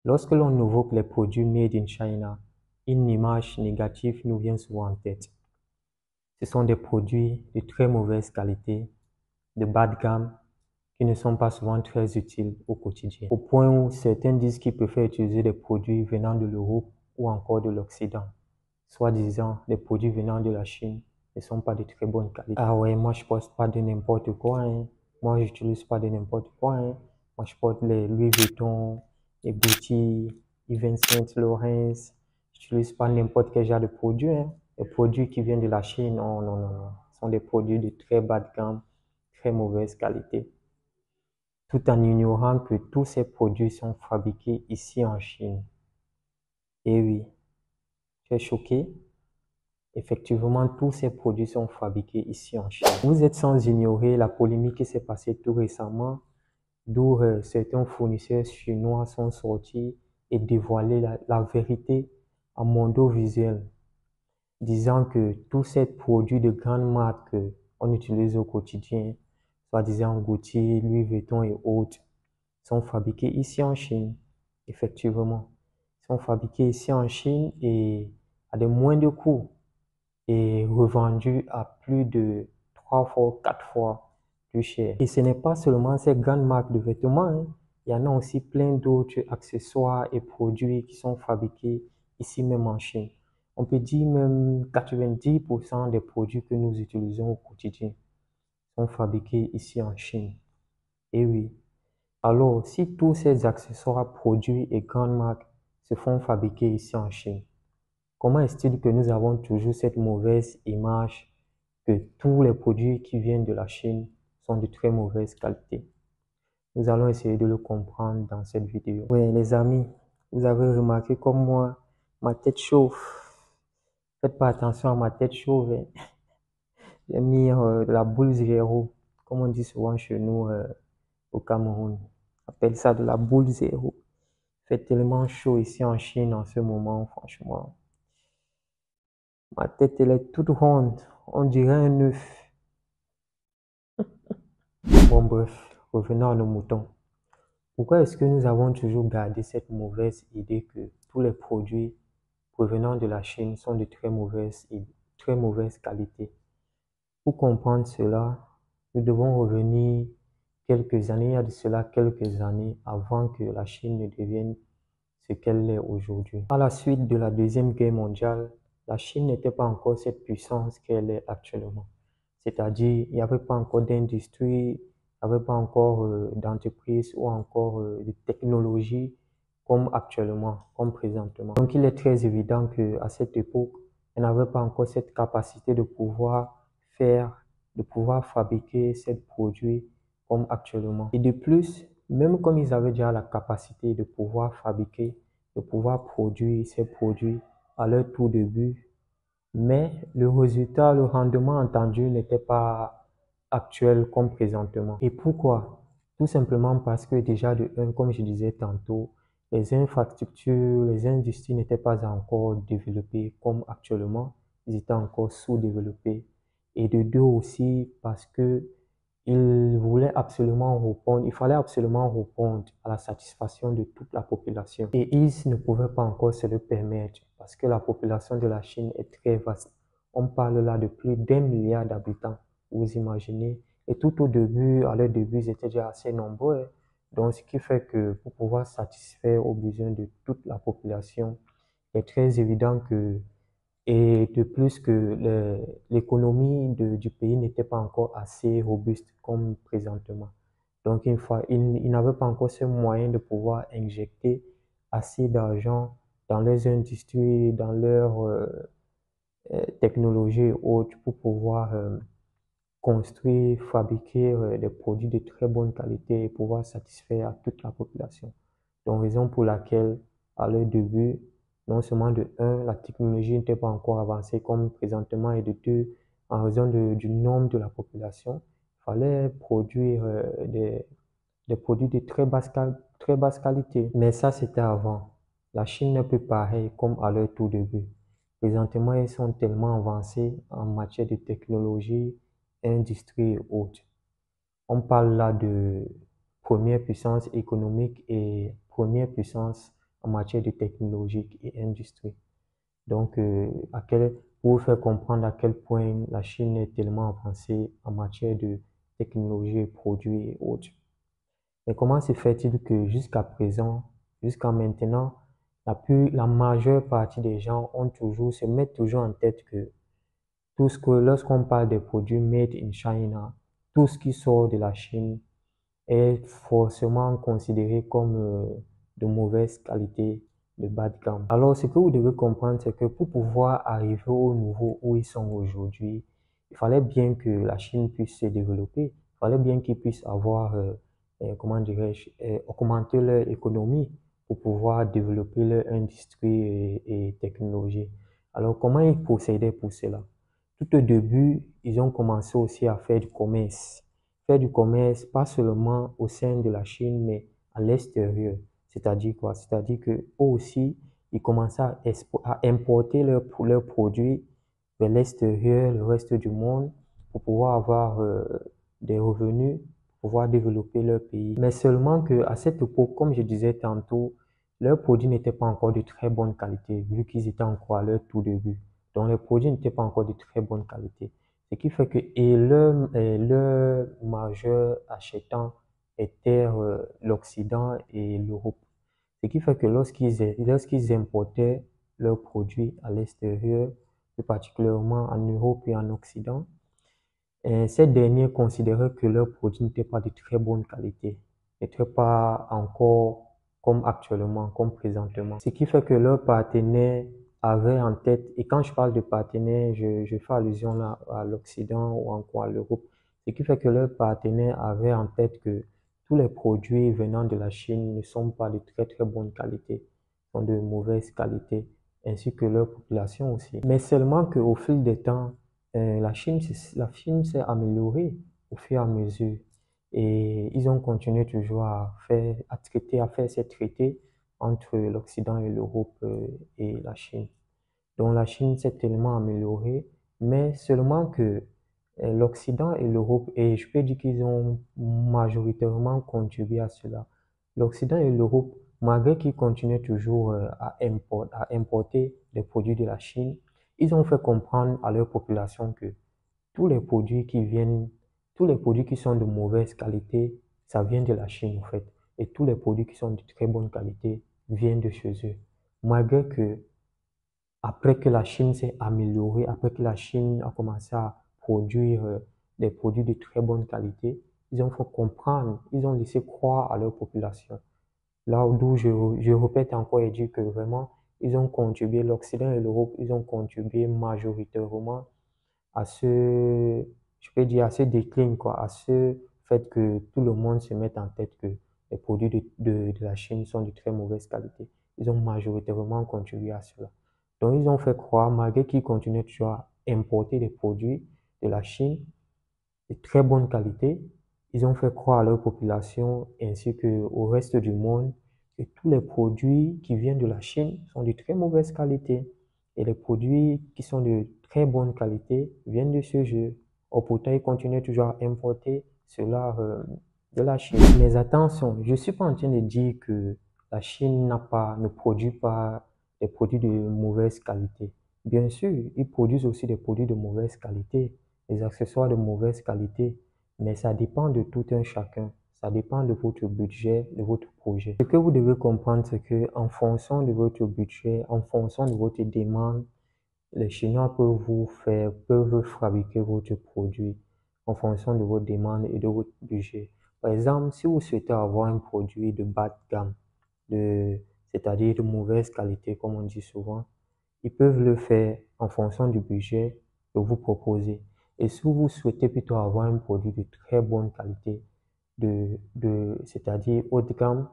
Lorsque l'on évoque les produits made in China, une image négative nous vient souvent en tête. Ce sont des produits de très mauvaise qualité, de bas de gamme, qui ne sont pas souvent très utiles au quotidien. Au point où certains disent qu'ils préfèrent utiliser des produits venant de l'Europe ou encore de l'Occident. Soi-disant, les produits venant de la Chine ne sont pas de très bonne qualité. Ah ouais, moi je porte pas de n'importe quoi, hein. Moi j'utilise pas de n'importe quoi, hein. Moi je porte les Louis Vuitton, les Gucci, Yves Saint Laurent. J'utilise pas n'importe quel genre de produit, hein. Les produits qui viennent de la Chine, non, non, non, non. Ce sont des produits de très bas de gamme, très mauvaise qualité. Tout en ignorant que tous ces produits sont fabriqués ici en Chine. Et oui, tu es choqué? Effectivement, tous ces produits sont fabriqués ici en Chine. Vous êtes sans ignorer la polémique qui s'est passée tout récemment, d'où certains fournisseurs chinois sont sortis et dévoilé la vérité à mondo visuel, disant que tous ces produits de grande marque qu'on utilise au quotidien, soi-disant Gucci, Louis Vuitton et autres, sont fabriqués ici en Chine. Effectivement, ils sont fabriqués ici en Chine et à des moindres coûts et revendus à plus de 3 fois, 4 fois plus cher. Et ce n'est pas seulement ces grandes marques de vêtements, hein. Il y en a aussi plein d'autres accessoires et produits qui sont fabriqués ici même en Chine. On peut dire même 90% des produits que nous utilisons au quotidien sont fabriqués ici en Chine. Et oui. Alors, si tous ces accessoires, produits et grandes marques se font fabriquer ici en Chine, comment est-il que nous avons toujours cette mauvaise image que tous les produits qui viennent de la Chine sont de très mauvaise qualité? Nous allons essayer de le comprendre dans cette vidéo. Oui, les amis, vous avez remarqué comme moi, ma tête chauffe. Faites pas attention à ma tête chauve, hein. J'ai mis de la boule zéro, comme on dit souvent chez nous au Cameroun. On appelle ça de la boule zéro. Il fait tellement chaud ici en Chine en ce moment, franchement. Ma tête, elle est toute ronde. On dirait un œuf. Bon, bref, revenons à nos moutons. Pourquoi est-ce que nous avons toujours gardé cette mauvaise idée que tous les produits provenant de la Chine sont de très mauvaise qualité? Pour comprendre cela, nous devons revenir quelques années, il y a de cela quelques années avant que la Chine ne devienne ce qu'elle est aujourd'hui. À la suite de la Deuxième Guerre mondiale, la Chine n'était pas encore cette puissance qu'elle est actuellement. C'est-à-dire, il n'y avait pas encore d'industrie, il n'y avait pas encore d'entreprise ou encore de technologie comme actuellement, comme présentement. Donc, il est très évident qu'à cette époque, elle n'avait pas encore cette capacité de pouvoir de pouvoir fabriquer ces produits comme actuellement. Et de plus, même comme ils avaient déjà la capacité de pouvoir fabriquer, de pouvoir produire ces produits à leur tout début, mais le résultat, le rendement attendu n'était pas actuel comme présentement. Et pourquoi? Tout simplement parce que déjà de un, comme je disais tantôt, les infrastructures, les industries n'étaient pas encore développées comme actuellement, ils étaient encore sous-développés. Et de deux aussi parce que il fallait absolument répondre à la satisfaction de toute la population. Et ils ne pouvaient pas encore se le permettre parce que la population de la Chine est très vaste. On parle là de plus d'1 milliard d'habitants, vous imaginez. Et tout au début, à leur début, ils étaient déjà assez nombreux, hein. Donc, ce qui fait que pour pouvoir satisfaire aux besoins de toute la population, il est très évident que et de plus que l'économie du pays n'était pas encore assez robuste comme présentement. Donc, il n'avait pas encore ce moyen de pouvoir injecter assez d'argent dans les industries, dans leurs technologies et autres pour pouvoir construire, fabriquer des produits de très bonne qualité et pouvoir satisfaire à toute la population. Donc, raison pour laquelle, à leur début, non seulement de un, la technologie n'était pas encore avancée comme présentement, et de deux, en raison du nombre de la population, il fallait produire des produits de très basse qualité. Mais ça, c'était avant. La Chine n'est plus pareille comme à leur tout début. Présentement, ils sont tellement avancés en matière de technologie, industrie et autres. On parle là de première puissance économique et première puissance en matière de technologie et industrie. Donc, pour vous faire comprendre à quel point la Chine est tellement avancée en matière de technologie, produits et autres. Mais comment se fait-il que jusqu'à présent, jusqu'à maintenant, la majeure partie des gens se mettent toujours en tête que lorsqu'on parle des produits made in China, tout ce qui sort de la Chine est forcément considéré comme de mauvaise qualité, de bas de gamme. Alors, ce que vous devez comprendre, c'est que pour pouvoir arriver au niveau où ils sont aujourd'hui, il fallait bien que la Chine puisse se développer, il fallait bien qu'ils puissent avoir, comment dirais-je, augmenter leur économie pour pouvoir développer leur industrie et technologie. Alors, comment ils procédaient pour cela? Tout au début, ils ont commencé aussi à faire du commerce. Faire du commerce, pas seulement au sein de la Chine, mais à l'extérieur. C'est-à-dire quoi? C'est-à-dire que eux aussi, ils commençaient à importer leurs produits vers l'extérieur, le reste du monde, pour pouvoir avoir des revenus, pour pouvoir développer leur pays. Mais seulement qu'à cette époque, comme je disais tantôt, leurs produits n'étaient pas encore de très bonne qualité, vu qu'ils étaient encore à leur tout début. Donc les produits n'étaient pas encore de très bonne qualité. Ce qui fait que leur majeur achetant était l'Occident et l'Europe. Ce qui fait que lorsqu'ils importaient leurs produits à l'extérieur, plus particulièrement en Europe et en Occident, ces derniers considéraient que leurs produits n'étaient pas de très bonne qualité, n'étaient pas encore comme actuellement, comme présentement. Ce qui fait que leurs partenaires avaient en tête, et quand je parle de partenaires, je fais allusion là à l'Occident ou encore à l'Europe, ce qui fait que leurs partenaires avaient en tête que tous les produits venant de la Chine ne sont pas de très très bonne qualité, sont de mauvaise qualité, ainsi que leur population aussi. Mais seulement qu'au fil des temps, la Chine s'est améliorée au fur et à mesure. Et ils ont continué toujours à faire ces traités entre l'Occident et l'Europe et la Chine. Donc la Chine s'est tellement améliorée, mais seulement que l'Occident et l'Europe, et je peux dire qu'ils ont majoritairement contribué à cela. L'Occident et l'Europe, malgré qu'ils continuaient toujours à importer des produits de la Chine, ils ont fait comprendre à leur population que tous les produits qui viennent, tous les produits qui sont de mauvaise qualité, ça vient de la Chine en fait. Et tous les produits qui sont de très bonne qualité viennent de chez eux. Malgré que après que la Chine s'est améliorée, après que la Chine a commencé à produire des produits de très bonne qualité, ils ont fait comprendre, ils ont laissé croire à leur population. Là où je répète encore et dis que vraiment, ils ont contribué, l'Occident et l'Europe, ils ont contribué majoritairement à je peux dire, à ce déclin, quoi, à ce fait que tout le monde se mette en tête que les produits de la Chine sont de très mauvaise qualité. Ils ont majoritairement contribué à cela. Donc, ils ont fait croire, malgré qu'ils continuaient toujours à importer des produits de la Chine de très bonne qualité, ils ont fait croire à leur population ainsi qu'au reste du monde que tous les produits qui viennent de la Chine sont de très mauvaise qualité et les produits qui sont de très bonne qualité viennent de ce jeu. Or, pourtant, ils continuent toujours à importer cela de la Chine. Mais attention, je ne suis pas en train de dire que la Chine ne produit pas des produits de mauvaise qualité. Bien sûr, ils produisent aussi des produits de mauvaise qualité, des accessoires de mauvaise qualité, mais ça dépend de tout un chacun. Ça dépend de votre budget, de votre projet. Ce que vous devez comprendre, c'est que en fonction de votre budget, en fonction de votre demande, les Chinois peuvent fabriquer votre produit en fonction de votre demande et de votre budget. Par exemple, si vous souhaitez avoir un produit de bas de gamme, c'est-à-dire de mauvaise qualité, comme on dit souvent, ils peuvent le faire en fonction du budget que vous proposez. Et si vous souhaitez plutôt avoir un produit de très bonne qualité, c'est-à-dire haut de gamme,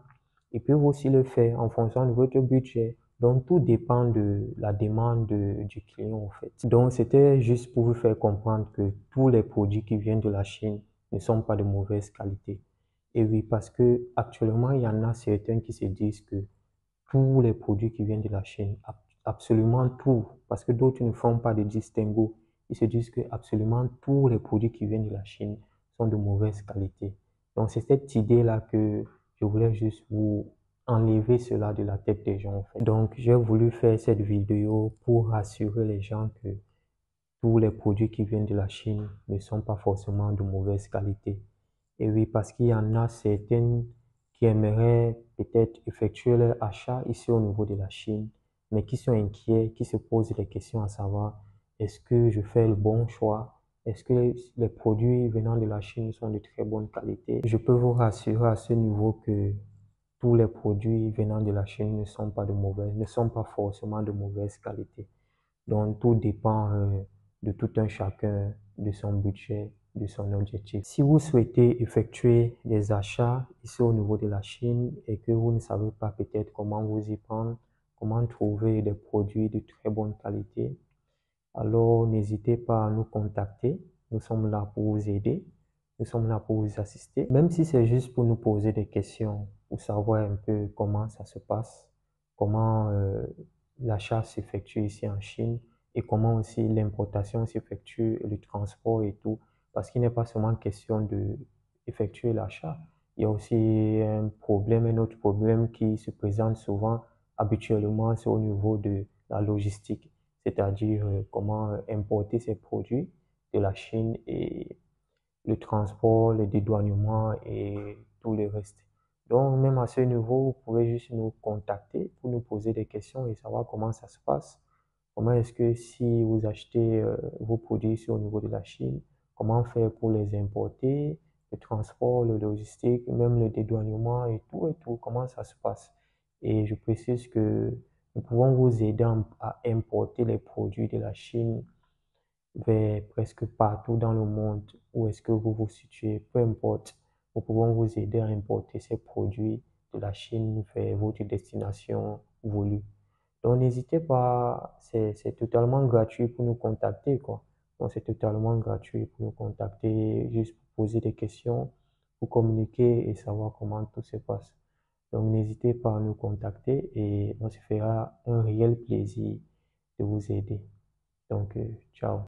ils peuvent aussi le faire en fonction de votre budget. Donc, tout dépend de la demande du client, en fait. Donc, c'était juste pour vous faire comprendre que tous les produits qui viennent de la Chine ne sont pas de mauvaise qualité. Et oui, parce que actuellement, il y en a certains qui se disent que tous les produits qui viennent de la Chine, absolument tout, parce que d'autres ne font pas de distinguo. Ils se disent que absolument tous les produits qui viennent de la Chine sont de mauvaise qualité. Donc, c'est cette idée-là que je voulais juste vous enlever cela de la tête des gens en fait. Donc j'ai voulu faire cette vidéo pour rassurer les gens que tous les produits qui viennent de la Chine ne sont pas forcément de mauvaise qualité. Et oui, parce qu'il y en a certaines qui aimeraient peut-être effectuer leur achat ici au niveau de la Chine, mais qui sont inquiets, qui se posent des questions à savoir, est-ce que je fais le bon choix? Est-ce que les produits venant de la Chine sont de très bonne qualité? Je peux vous rassurer à ce niveau que tous les produits venant de la Chine ne sont pas ne sont pas forcément de mauvaise qualité. Donc, tout dépend de tout un chacun, de son budget, de son objectif. Si vous souhaitez effectuer des achats ici au niveau de la Chine et que vous ne savez pas peut-être comment vous y prendre, comment trouver des produits de très bonne qualité, alors n'hésitez pas à nous contacter. Nous sommes là pour vous aider. Nous sommes là pour vous assister. Même si c'est juste pour nous poser des questions, pour savoir un peu comment ça se passe, comment l'achat s'effectue ici en Chine et comment aussi l'importation s'effectue, le transport et tout. Parce qu'il n'est pas seulement question de effectuer l'achat. Il y a aussi un autre problème qui se présente souvent habituellement, c'est au niveau de la logistique, c'est-à-dire comment importer ces produits de la Chine et le transport, le dédouanement et tout le reste. Donc, même à ce niveau, vous pouvez juste nous contacter pour nous poser des questions et savoir comment ça se passe. Comment est-ce que si vous achetez vos produits ici au niveau de la Chine, comment faire pour les importer, le transport, le logistique, même le dédouanement et tout, comment ça se passe. Et je précise que nous pouvons vous aider à importer les produits de la Chine vers presque partout dans le monde où est-ce que vous vous situez, peu importe, nous pouvons vous aider à importer ces produits de la Chine vers votre destination voulue. Donc n'hésitez pas, c'est totalement gratuit pour nous contacter, quoi. Donc c'est totalement gratuit pour nous contacter, juste pour poser des questions, pour communiquer et savoir comment tout se passe. Donc n'hésitez pas à nous contacter et on se fera un réel plaisir de vous aider. Donc ciao.